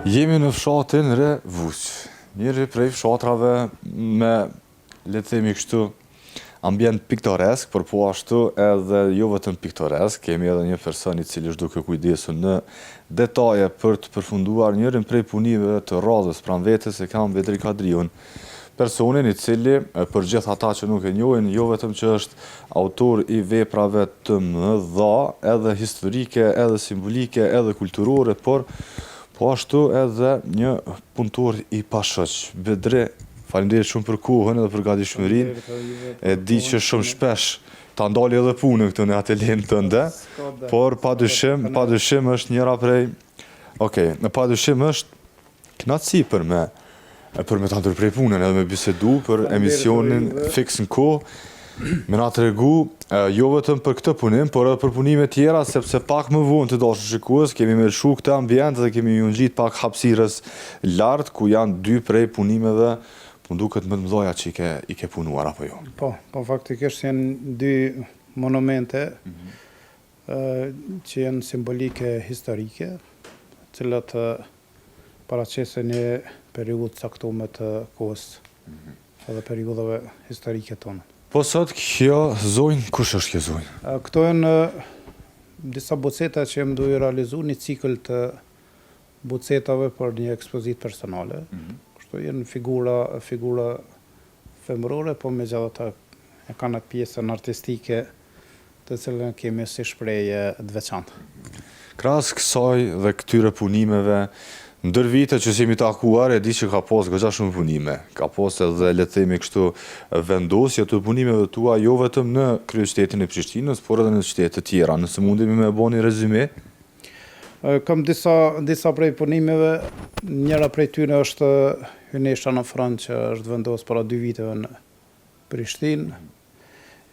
Jemi në fshatin Re Vuq, njëri prej fshatrave me, le të themi kështu, ambient piktoresk, por po ashtu edhe jo vetëm piktoresk, kemi edhe një person I cili është duke kujdesu në detaje për të përfunduar njërin prej punimeve të radhës pranë vetes e kam Vedri Kadriun, personin I cili, për gjithë ata që nuk e njohin, jo vetëm që është autor I veprave të mëdha, edhe historike, edhe simbolike, edhe kulturore, por po ashtu edhe një punëtor I pashoq. Vedri, faleminderit shumë për kohën edhe për gatishmërinë. E di që shumë shpesh ta ndali edhe punën këtu në ateljen tënde, por padyshim është njëra prej, padyshim është kënaqësi për me ta ndërprej punën edhe me bisedu për emisionin Fix në kohë, me na tregu jo vetëm për këtë punim, por edhe për punime tjera, sepse pak më vonë të dashur shikues, kemi me lëshu këtë ambient dhe kemi ju ngjit pak hapësirës lart, ku janë dy prej punimeve, po duket më të mëdha që I ke punuar apo jo? Po faktikisht janë dy monumente që janë simbolike historike, të cilat paraqesin një periudhë caktuar të kohës edhe periudhave historike tona. Po sot kjo zonjë, kush është kjo zonjë? Këto janë disa boceta që më duhet realizu një cikël të bocetave për një ekspozit personale. Kështu janë figura femërore, po me gjithë e kanë atë pjesën artistike të cilën kemi si shprehje të veçantë. Krahas kësaj dhe këtyre punimeve, ndër vite që jemi takuar, e di që ka pas goxha shumë punime. Ka pas edhe le të themi kështu vendosje të punimeve tua jo vetëm në kryeqytetin e Prishtinës, por edhe në qytete të tjera. Nëse mundemi me bëni rezume? Kam disa prej punimeve, njëra prej tyre është hynesha në Francë që është vendosur para 2 viteve në Prishtinë.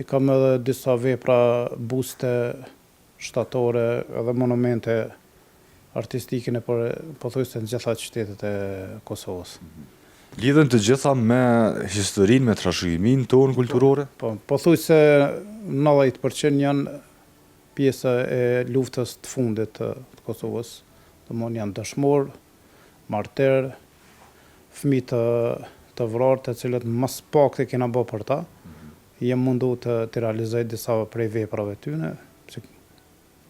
I kam edhe disa vepra buste shtatore edhe monumente artistike në pothuajse në gjitha qytetet e Kosovës. Lidhen të gjitha me historinë, me trashëgiminë tonë kulturore? Po, pothuajse 90% janë pjesa e luftës të fundit të Kosovës. Domthonë janë dëshmor, martir, fëmijë të vrarë, të cilët mas pak të kena bë për ta. Jem mundu të realizoj disa prej veprave tyne, që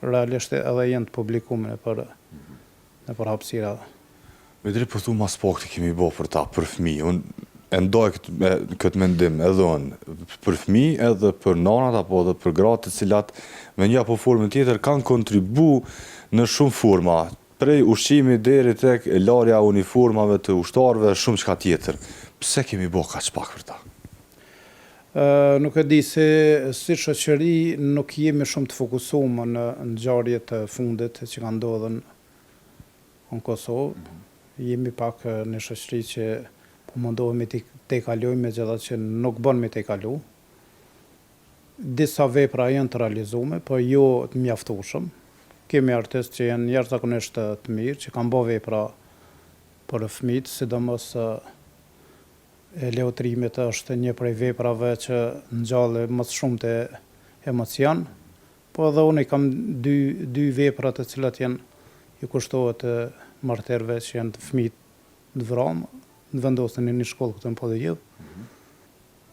realisht edhe janë të publikuar në për hapësira. Vedri, po thu mas pak të kemi bë për ta, për fëmijë. Unë e ndoj këtë mendim edhe unë, për fëmijë edhe për nanat apo edhe për gratë të cilat me një apo formën tjetër kanë kontribu në shumë forma, prej ushqimi deri tek larja uniformave të ushtarëve, shumë çka tjetër. Pse kemi bë kaq pak për ta? Nuk e di se si shoqëri nuk jemi shumë të fokusuar në ngjarjet të fundit që kanë ndodhur në Kosovë. Jemi pak në shoqëri që po mundohemi të kalojmë megjithatë që nuk bën me të kalu. Disa vepra janë të realizuar, po jo të mjaftueshëm. Kemi artistë që janë jashtëzakonisht të mirë, që kanë bërë vepra për fëmijët, sidomos e leutrimit është një prej veprave që ngjalli më shumë të emocion, po edhe unë kam dy vepra të cilat janë I kushtohet martirëve që janë të fëmijë të vramë, në vendosën në një shkollë këtë në Podëjiv.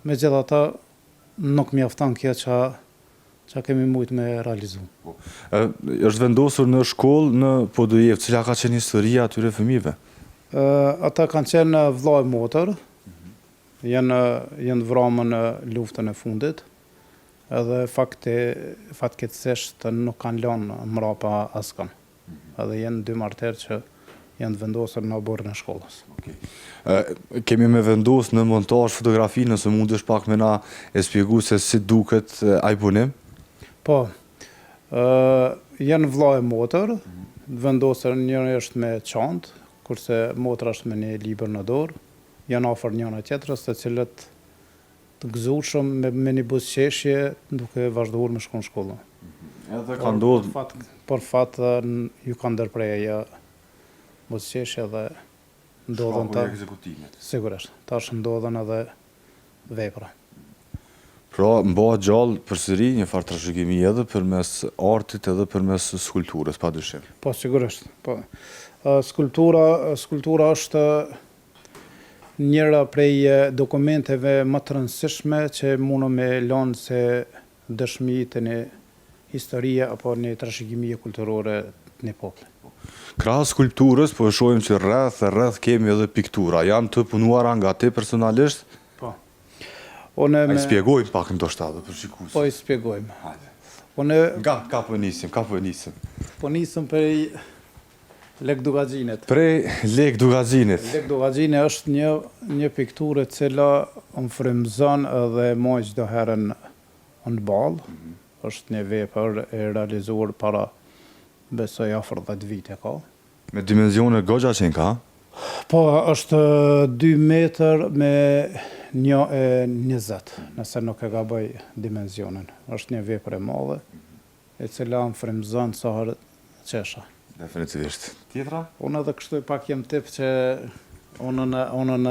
Megjithatë, nuk mjafton kjo që kemi mujt me realizu. Është vendosur në shkollë në Podëjiv, cila ka qenë historia atyre fëmijëve? Ata kanë qenë vëlla e motër, janë vramë në luftën e fundit, edhe fatkeqësisht nuk kanë lënë mrapa askën. Edhe janë 2 martër që janë të vendosur në borën e shkollës. Kemi me vendos në montazh fotografi, nëse mundesh pak me na e shpjegu se si duket ai punim? Po, janë vëlla e motër, vendosur njëri është me çantë, kurse motra është me një libër në dorë, janë afër njëra tjetrës, të cilët të gëzueshëm me një buzëqeshje duke vazhduar me shkon në shkollë. Edhe ka ndodhur Por fat ju ka ndërprerja buzëqeshje dhe ndodhen të ekzekutimet. Sigurisht, tash ndodhen edhe vepra. Pra, mbahet gjallë përsëri një farë trashëgimi edhe përmes artit edhe përmes skulpturës, padyshim. Po, sigurisht. Po. Skulptura është njëra prej dokumenteve më të rëndësishme që mundu me lënë se dëshmi të një historie apo një trashëgimie kulturore të një populli. Krahas skulpturës, po e shohim që rreth kemi edhe piktura. Janë të punuara nga ti personalisht? Po. A i spjegojmë pak ndoshta edhe për shikuesin. Po i spjegojmë. Hajde. Ka po nisim? Po nisim prej Lek Dugaxhinit. Prej Lek Dugaxhinit. Lek Dugaxhini është një pikturë e cila më frymëzon edhe më çdo herën në ballë. Është një vepër e realizuar para besoj afër 10 vite ka. Me dimensione goxha që ka? Po, është 2 metër me 1,20, nëse nuk e gaboj dimensionin. Është një vepër e madhe, e cila më frymëzon sa herë qesha. Definitivisht. Tjetra? Unë edhe kështu pak jem tip që unën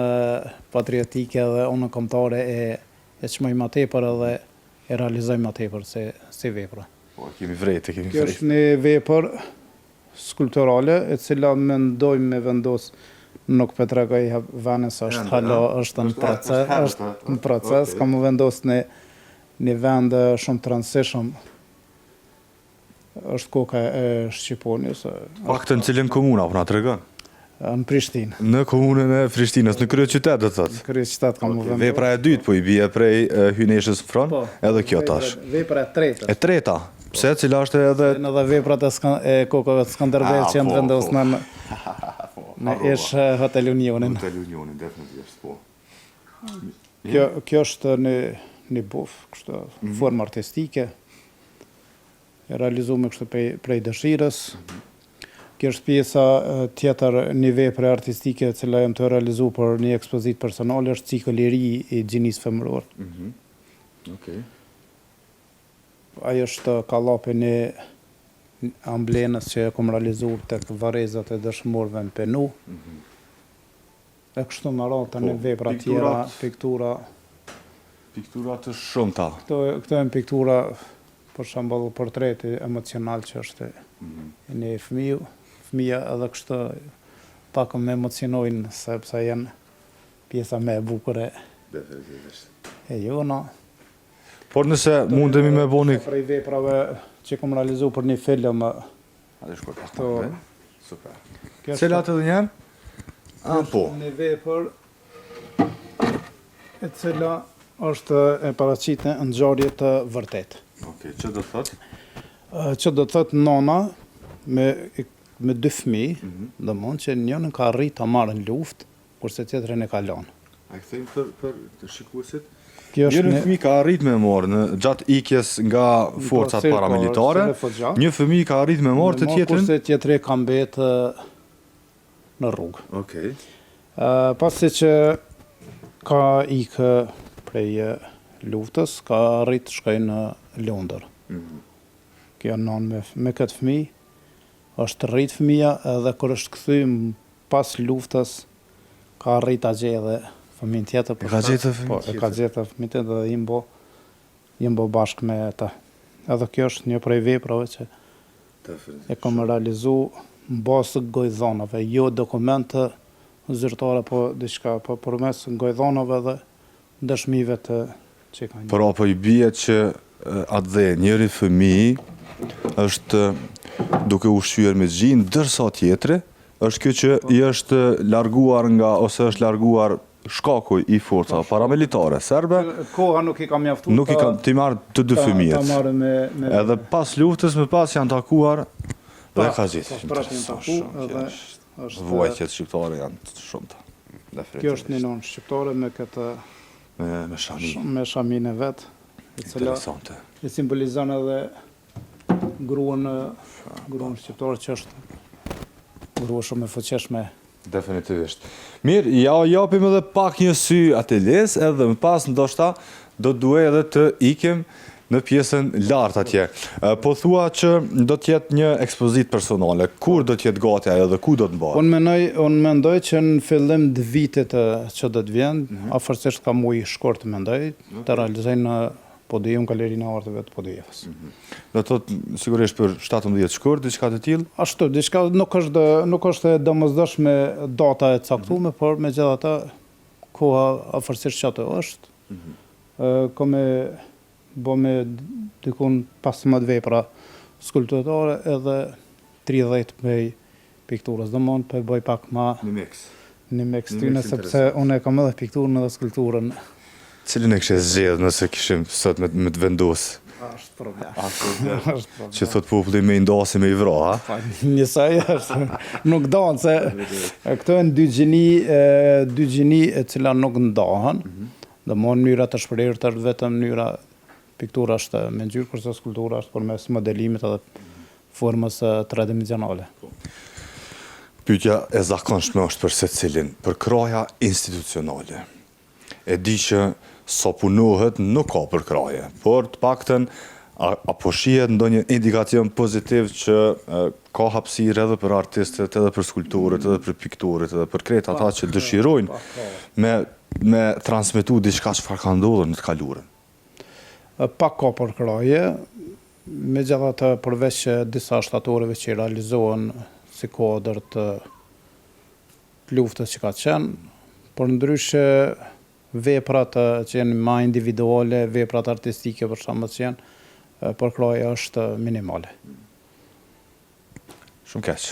patriotike dhe unën kombëtare e çmoj më tepër edhe e realizoj më tepër si vepra. Po, kemi vrejtë. Kjo është një vepër skulpturale, e cila mendoj me vendos, nuk po tregoj vënë se është halo, është në proces, kam vendos në një vend shumë të rëndësishëm. Është koka e Shqiponis. Paktën cilën komuna, po na tregon? Në Prishtinë. Në komunën e Prishtinës, në kryeqytet do thotë. Në kryeqytet kam vendos. Vepra e dytë po i bie prej hyneshës fron, edhe kjo tash. Vepra e tretë. E treta. Pse, cila është edhe edhe veprat e kokave të Skënderbejt që janë vendosur në ish Hotel Unionin. Hotel Unionin, definitivisht, po. Kjo është një buf, kështu formë artistike, e realizuar kështu prej dëshirës. Kjo është pjesa tjetër një vepre artistike e cila jam të realizuar për një ekspozitë personale, është cikël i ri i gjinisë femërore. Okej. Ajo është kallapi një amblenës që e kom realizuar tek varrezat e dëshmorëve në Penu. E kështu më radhë të një vepra tjera, piktura. Piktura të shumta. Këto janë piktura, për shembull portreti emocional që është një fëmija edhe kështu pak më emocionojnë sepse janë pjesa më e bukur e jona. Por nëse mundemi me boni prej veprave që kom realizuar për një film. Super. Cilat edhe janë? Po. Një vepër e cila është e paraqitur në ngjarje të vërtetë. Okej, çfarë do thotë? Që do thotë nona me 2 fëmijë, domthonjë që njërin ka arritur ta marrë në luftë, kurse tjetrin e ka lënë. A i them për të shikuesit? Njërin fëmijë ka arrit me marrë në gjatë ikjes nga forcat paramilitare. Një fëmijë ka arrit me marrë të tjetrin, kurse tjetri ka mbetë në rrugë. Okej. Pasi që ka ikë prej luftës, ka arrit të shkojë në Londër. Kjo non me këtë fëmijë është rrit fëmija edhe kur është kthy pas luftës ka arrit ta gjejë edhe fëmijën tjetër. Ka gjetë fëmijën tjetër? Po, ka gjetë fëmijën tjetër dhe jam bashkë me ata. Edhe kjo është një prej veprave që e kam realizuar në bazë të gojdhonave, jo dokumente zyrtare, po diçka, po përmes gojdhonave dhe dëshmive të që kanë. Por apo i bie që atë dhe njëri fëmijë është duke ushqyer me xhin, ndërsa tjetri është kjo që i është larguar nga ose është larguar shkaku i forca paramilitare serbe, Koha nuk i ka mjaftuar. nuk i kam t'i marrë të dy Ta fëmijët. marrë me Edhe pas luftës më pas janë takuar dhe ka gjithë. Pra janë taku edhe është Vuajtjet shqiptare janë shumëta. kjo është një nonë shqiptare me këtë Me shani. me shamin e vet, e cila Interesante. i simbolizon edhe gruan shqiptare që është grua shumë e fuqishme. Definitivisht. Mirë, ja japim edhe pak një sy ateljes, edhe më pas ndoshta do duhet edhe të ikim në pjesën lartë atje. Po thua që do t'jetë një ekspozit personale. Kur do t'jetë gati ajo dhe ku do të bëhet? Unë mendoj që në fillim të vitit që do të vjen, afërsisht ka muaj shkurt mendoj, të realizojnë në Podujevën, Galerinë e Arteve të Podujevës. Do të thotë sigurisht për 17 shkurt, diçka të tillë? Ashtu, diçka nuk është e domosdoshme data e caktuar, por megjithatë koha afërsisht që ato është. Ka me bo me dikun 15 vepra skulpturore edhe 30 prej pikturës. Do mund për bëj pak ma një mix tyne, sepse unë e kam edhe pikturën edhe skulpturën. Cilin e kështë zgjedhë nëse kishim sot me të vendosë? Është problem. Që thot populli me i ndasi me i vra, ha? Pa, njësaj është, nuk donë, se këto e në dy gjini e cila nuk ndahen, dhe më mënyra të shpërërë të vetëm mënyra piktura është me ngjyrë, kurse skulptura është përmes modelimit edhe formës tridimensionale. Pyetja e zakonshme është për secilin, për kraja institucionale. E di që sa punohet nuk ka për kraje, por të paktën apo shihet ndonjë indikacion pozitiv që ka hapësirë edhe për artistët, edhe për skulptorët, edhe për pikturët, edhe për krejt ata që dëshirojnë me transmetu diçka çfarë ka ndodhur në të kaluarën. Pak ka për kraje, megjithatë përveç disa shtatorëve që i realizohen si kodër të luftës që ka qenë, por ndryshe veprat që janë ma individuale, veprat artistike për shembull që janë, për kraja është minimale. Shumë keq.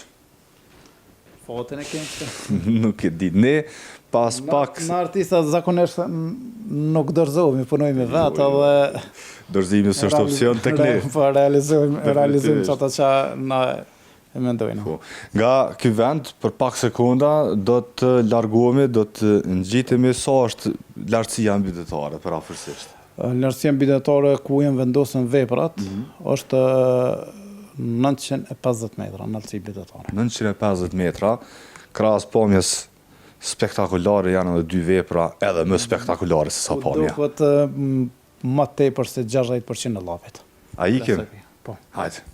Fotën e kemë. Nuk e di. Ne pas pak... Në artistat zakonisht nuk dorëzohemi, punojmë vetë dhe... Dorëzimi s'është opsion tek ne. Po realizojmë çata që na e mendojnë. Nga ky vend, për pak sekonda, do të largohemi, do të ngjitemi sa është lartësia mbytetare për afërsisht. Lartësia mbytetare ku janë vendosur veprat është 950 metra lartësi mbytetare. 950 metra, krahas pamjes spektakolare janë edhe dy vepra edhe më spektakolare se sa pamja. Duket më tepër se 60% e llapit. A ikim? Po. Hajde.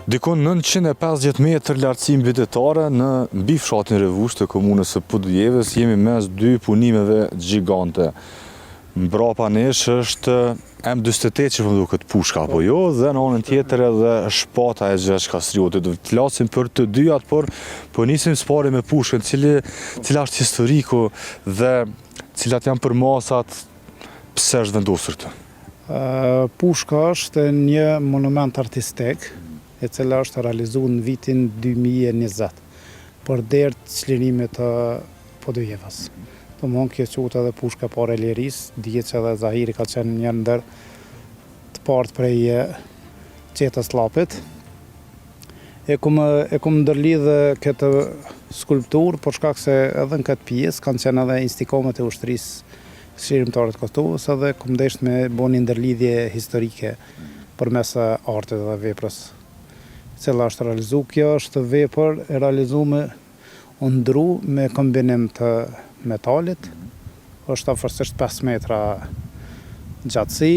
Dikon 950 metër lartësi mbytetare në mbi fshatin Revush të komunës së Podujevës jemi mes dy punimeve gjigante. Mbrapa nesh është M48 që më duket pushka apo jo, dhe në anën tjetër edhe shpata e Gjergj Kastriotit. Do të flasim për të dyat, por po nisim s'pari me pushkën, cila është historiku dhe cilat janë përmasat, pse është vendosur të? Pushka është një monument artistik, e cila është realizuar në vitin 2020 për derë të çlirimit të Podujevës. Do mund kjo quhet edhe pushka e parë e lirisë, dihet që edhe Zahiri ka qenë një ndër të partë prej qetës llapit. E kum ndërlidh këtë skulpturë për shkak se edhe në këtë pjesë kanë qenë edhe instikomet e ushtrisë çlirimtare të Kosovës, edhe kum ndesh me bënë një ndërlidhje historike përmes artit dhe veprës cila është realizu. Kjo është vepër e realizuar ndru me kombinim të metalit, është afërsisht 5 metra gjatësi,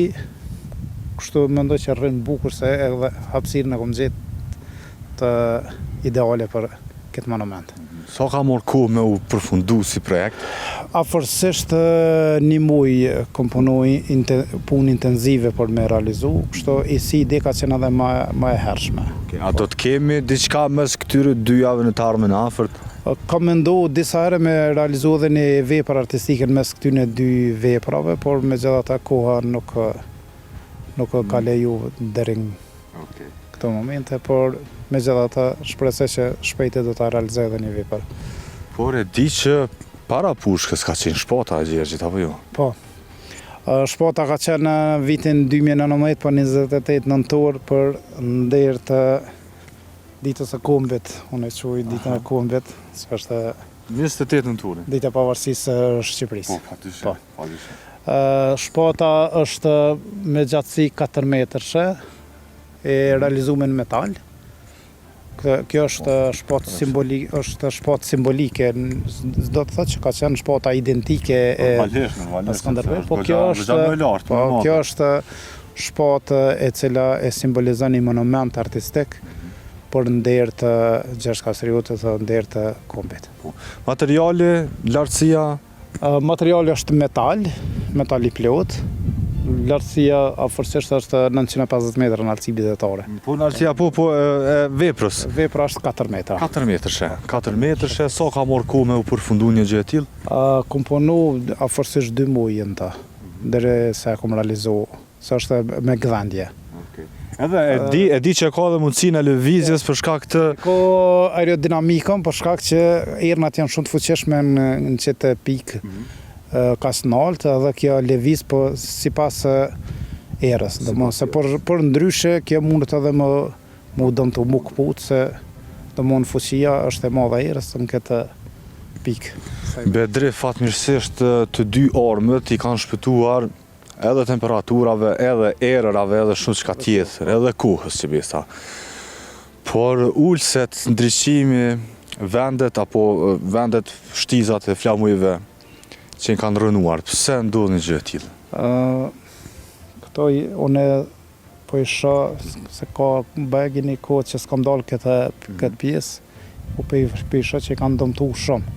kështu mendoj që rrin bukur se edhe hapësirën e kom gjetë të ideale për këtë monument. Sa ka marrë kohë me u përfundu si projekt? Afërsisht 1 muaj kom punu punë intenzive për me realizu, kështu si ide ka qenë edhe më e hershme. A do të kemi diçka mes këtyre 2 javëve në të ardhmen e afërt? Kam mendu disa herë me realizu edhe një vepër artistike mes këtyre 2 veprave, por megjithatë koha nuk ka leju deri në këto momente, por megjithatë shpresoj që shpejt do ta realizoj edhe një vepër. Por e di që para pushkës ka qenë shpata e Gjergjit, apo jo? Po. Shpata ka qenë vitin 2019, po 28 nëntor për nder të ditës së kombit, unë e quaj ditën e kombit, që është 28 nëntor. dita e pavarësisë së Shqipërisë. Po, patyshim. Po. Patyshim. Shpata është me gjatësi 4 metrëshe, e realizuar në metal. Kjo është shpatë simbolike, do të thotë që ka qenë shpata identike e Skënderbeu, po kjo është shpatë e cila e simbolizon një monument artistik për nder të Gjergj Kastriutit dhe nder të kombit. Materiali, lartësia? Materiali është metal i plot. Lartësia afërsisht është 950 metra në lartësi bizetare. Po lartësia po e veprës? Vepra është 4 metra. 4 metrëshe. 4 metrëshe, sa ka marrë kohë me u përfundu një gjë e tillë? Kom punu afërsisht 2 muaj në ta, deri se kom realizu, se është me gdhendje. Edhe e di që ka dhe mundësinë e lëvizjes për shkak të... Ko aerodinamikën për shkak që ernat janë shumë të fuqishme në qëtë pikë ka snalt, edhe kjo lëviz po sipas erës. Se për ndryshe kjo mundet edhe më dëmtu mu këput, se domthon fuqia është e madhe e erës në këtë pikë. Bedri fatmirësisht të 2 armët i kanë shpëtuar edhe temperaturave, edhe erërave, edhe shumë çka tjetër, edhe kohës që besa. Por ulset, ndriçimi, vendet shtizat e flamujve që i kanë rënuar, pse ndodh një gjë e tillë? Këto unë po i shoh se ka bëgi një kohë që s'kam dalë këtë pjesë, po i shoh që i kanë dëmtuar shumë.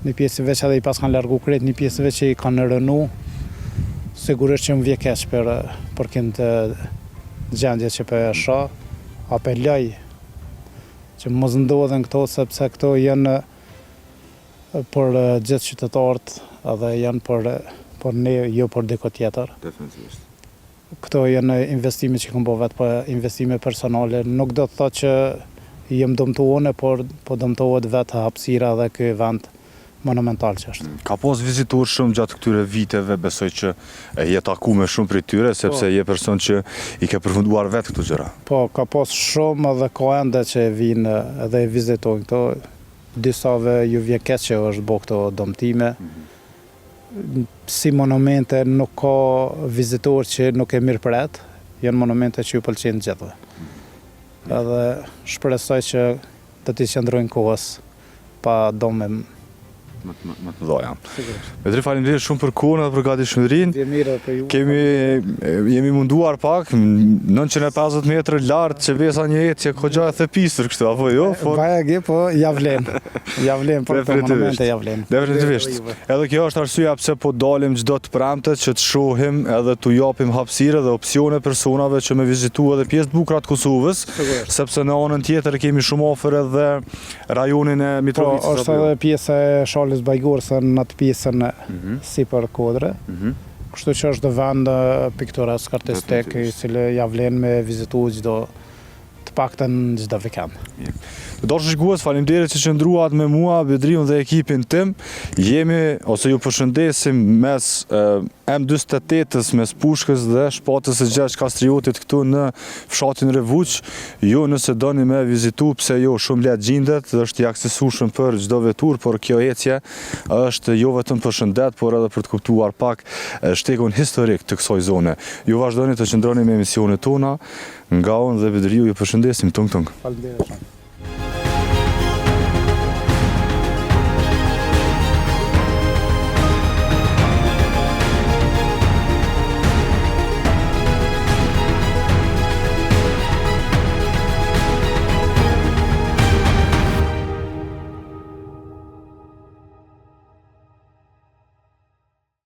Një pjesë veç edhe i pas kanë largu krejt, një pjesë veç që i kanë rënu, sigurisht që më vje keq për këtë gjendje që për e shoh, apeloj që mos ndodhen këto, sepse këto janë për gjithë qytetarët edhe janë për ne, jo për diko tjetër. Definitivisht. Këto janë investime që këmë bo vetë për investime personale. Nuk do të thotë që jem dëmtuone, por dëmtohet vetë hapësira dhe ky vend monumental që është. Ka pas vizitor shumë gjatë këtyre viteve, besoj që je taku me shumë prej tyre, sepse je person që i ke përfunduar vetë këto gjëra. Po, ka pas shumë edhe ka ende që vinë edhe i vizitojnë këto. Disave ju vje keq që është bo këto dëmtime. Si monumente nuk ka vizitor që nuk e mirë pret, janë monumente që ju pëlqejnë gjithve. Edhe shpresoj që do t'i qëndrojnë kohës pa dome më të doja. Bedri, faleminderit shumë për kohën dhe për gatishmërinë. Jemi munduar pak 950 metrë lart që besa një ecje kogja e thepisur kështu, apo jo? Bajagi, po javlen. Javlen për të monumente javlen. Definitivisht. Edhe kjo është arsyeja pse po dalim çdo të premte që të shohim edhe t'u japim hapësirë dhe opsione personave që me vizitu edhe pjesë të bukura të Kosovës, sepse në anën tjetër kemi shumë afër edhe rajonin e Mitrovicës. Po, është edhe pjesë e Shalës Bajgorës në atë pjesën sipër Kodre. Kështu që është vend piktoresk artistik i cili ja vlen me vizitu të paktën çdo vikend. Të dashur shikues, faleminderit që qëndruat me mua, Bedriun dhe ekipin tim. Jemi ose ju përshëndesim mes M48-s, mes pushkës dhe shpatës së Gjergj Kastriutit këtu në fshatin Revuq. Ju nëse doni me vizitu, pse jo, shumë lehtë gjendet dhe është i aksesueshëm për çdo vetur, por kjo ecje është jo vetëm për shëndet, por edhe për të kuptuar pak shtegun historik të kësaj zone. Ju vazhdoni të qëndroni me emisionet tona, nga unë dhe Bedriu ju përshëndesim. përshëndesim, tung tung. Faleminderit shumë.